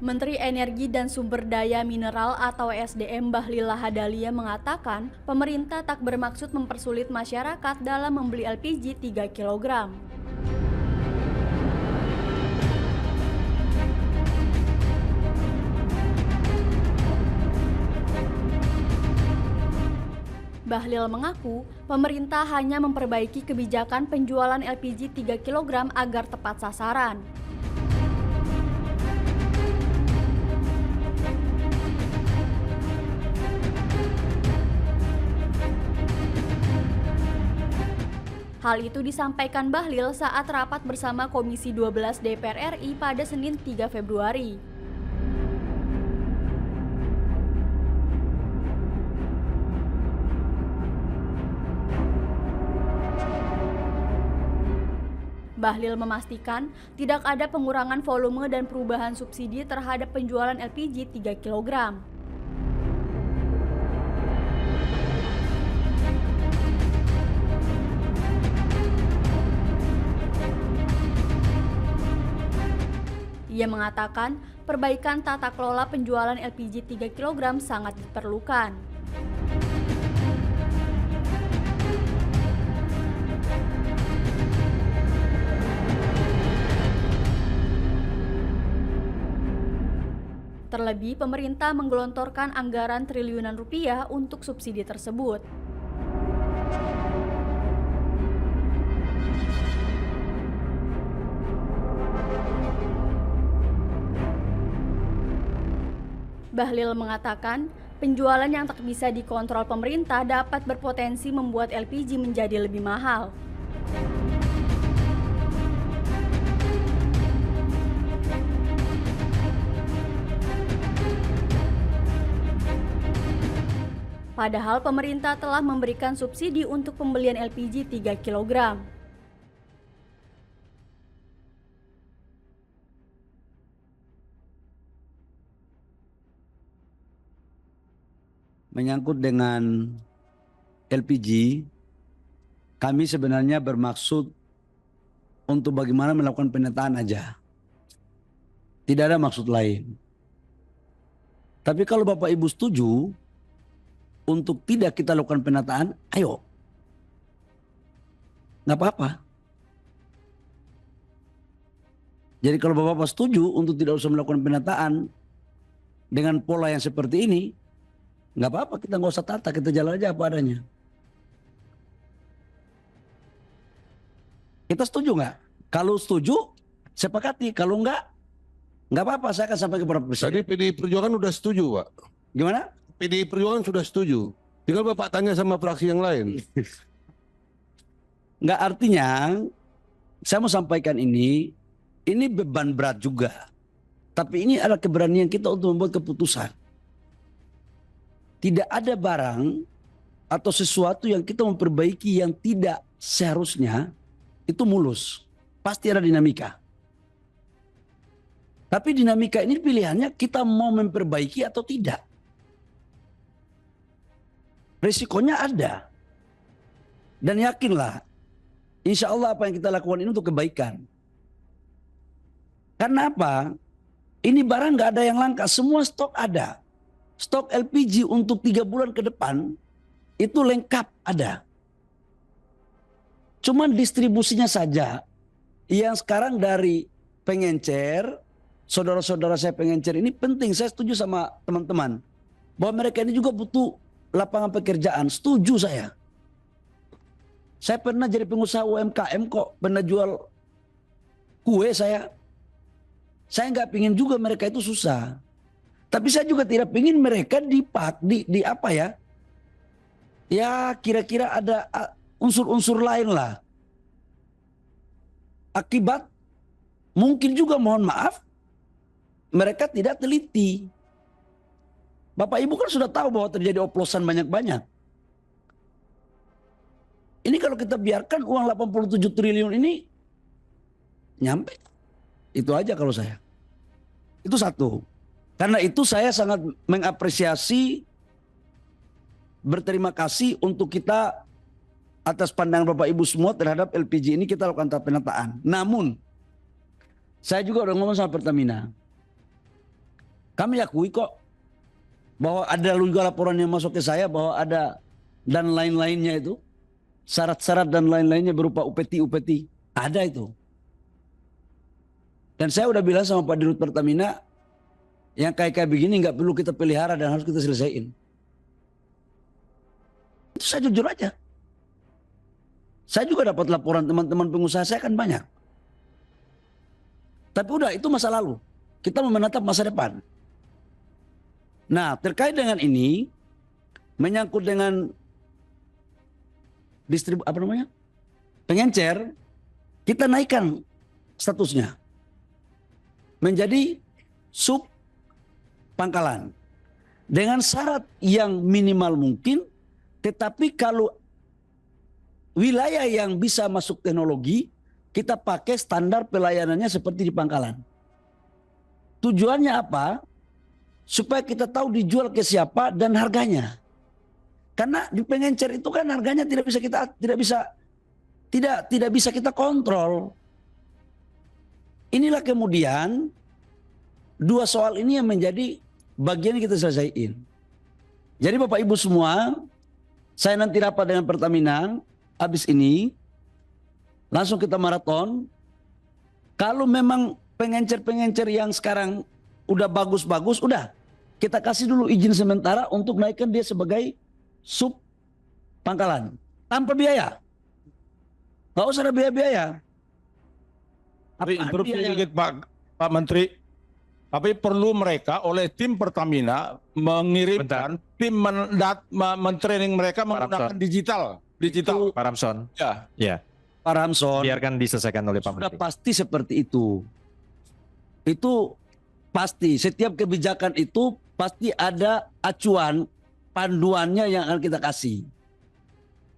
Menteri Energi dan Sumber Daya Mineral atau SDM Bahlil Lahadalia mengatakan, pemerintah tak bermaksud mempersulit masyarakat dalam membeli LPG 3 kg. Bahlil mengaku, pemerintah hanya memperbaiki kebijakan penjualan LPG 3 kg agar tepat sasaran. Hal itu disampaikan Bahlil saat rapat bersama Komisi 12 DPR RI pada Senin 3 Februari. Bahlil memastikan tidak ada pengurangan volume dan perubahan subsidi terhadap penjualan LPG 3 kg. Ia mengatakan, perbaikan tata kelola penjualan LPG 3 kg sangat diperlukan. Terlebih, pemerintah menggelontorkan anggaran triliunan rupiah untuk subsidi tersebut. Bahlil mengatakan, penjualan yang tak bisa dikontrol pemerintah dapat berpotensi membuat LPG menjadi lebih mahal. Padahal pemerintah telah memberikan subsidi untuk pembelian LPG 3 kg. Menyangkut dengan LPG, kami sebenarnya bermaksud untuk bagaimana melakukan penataan aja. Tidak ada maksud lain. Tapi kalau Bapak Ibu setuju untuk tidak kita lakukan penataan, ayo. Nggak apa-apa. Jadi kalau Bapak-Bapak setuju untuk tidak usah melakukan penataan dengan pola yang seperti ini, nggak apa-apa, kita nggak usah tata, kita jalan aja apa adanya. Kita setuju nggak? Kalau setuju, sepakati. Kalau nggak apa-apa, saya akan sampai kepada Presiden. Tadi PDI Perjuangan sudah setuju, Pak. Gimana? PDI Perjuangan sudah setuju. Tinggal Bapak tanya sama fraksi yang lain. Nggak, artinya, saya mau sampaikan ini beban berat juga. Tapi ini adalah keberanian kita untuk membuat keputusan. Tidak ada barang atau sesuatu yang kita memperbaiki yang tidak seharusnya itu mulus. Pasti ada dinamika. Tapi dinamika ini pilihannya kita mau memperbaiki atau tidak. Risikonya ada. Dan yakinlah, insya Allah apa yang kita lakukan ini untuk kebaikan. Karena apa? Ini barang nggak ada yang langka, semua stok ada. Stok LPG untuk 3 bulan ke depan itu lengkap ada. Cuman distribusinya saja yang sekarang dari pengencer, saudara-saudara saya pengencer ini penting. Saya setuju sama teman-teman bahwa mereka ini juga butuh lapangan pekerjaan. Setuju saya. Saya pernah jadi pengusaha UMKM kok, pernah jual kue saya. Saya nggak pingin juga mereka itu susah. Tapi saya juga tidak pingin mereka di apa ya? Ya kira-kira ada unsur-unsur lain lah. Akibat mungkin juga mohon maaf mereka tidak teliti. Bapak Ibu kan sudah tahu bahwa terjadi oplosan banyak-banyak. Ini kalau kita biarkan uang 87 triliun ini nyampe. Itu aja kalau saya. Itu satu. Karena itu saya sangat mengapresiasi, berterima kasih untuk kita atas pandangan Bapak Ibu semua terhadap LPG ini kita lakukan tahap penataan. Namun, saya juga udah ngomong sama Pertamina. Kami akui kok bahwa ada juga laporan yang masuk ke saya bahwa ada dan lain-lainnya itu. Syarat-syarat dan lain-lainnya berupa UPT. Ada itu. Dan saya udah bilang sama Pak Dirut Pertamina, yang kayak begini nggak perlu kita pelihara dan harus kita selesaiin. Itu saya jujur aja. Saya juga dapat laporan teman-teman pengusaha saya kan banyak. Tapi udah itu masa lalu. Kita mau menatap masa depan. Nah, terkait dengan ini menyangkut dengan pengencer, kita naikkan statusnya menjadi sub pangkalan dengan syarat yang minimal mungkin, tetapi kalau wilayah yang bisa masuk teknologi, kita pakai standar pelayanannya seperti di pangkalan. Tujuannya apa? Supaya kita tahu dijual ke siapa dan harganya. Karena di pengencer itu kan harganya tidak bisa kita kontrol. Inilah kemudian dua soal ini yang menjadi bagian yang kita selesaiin. Jadi Bapak Ibu semua, saya nanti rapat dengan Pertamina habis ini, langsung kita maraton. Kalau memang pengencer-pengencer yang sekarang udah bagus-bagus, udah kita kasih dulu izin sementara untuk naikkan dia sebagai sub pangkalan tanpa biaya. Nggak usah ada biaya-biaya. Tapi sedikit Pak Menteri, tapi perlu mereka oleh tim Pertamina mengirimkan tim men-training mereka menggunakan digital. Pak Ramson. Ya. Pak Ramson, Biarkan diselesaikan oleh Pak sudah Menteri. pasti seperti itu. Itu pasti. Setiap kebijakan itu pasti ada acuan panduannya yang akan kita kasih.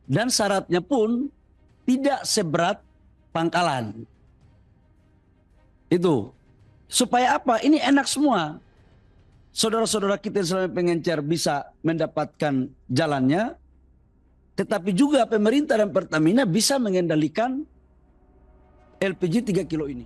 Dan syaratnya pun tidak seberat pangkalan. Itu. Supaya apa? Ini enak semua. Saudara-saudara kita yang selama pengencer bisa mendapatkan jalannya. Tetapi juga pemerintah dan Pertamina bisa mengendalikan LPG 3 kilo ini.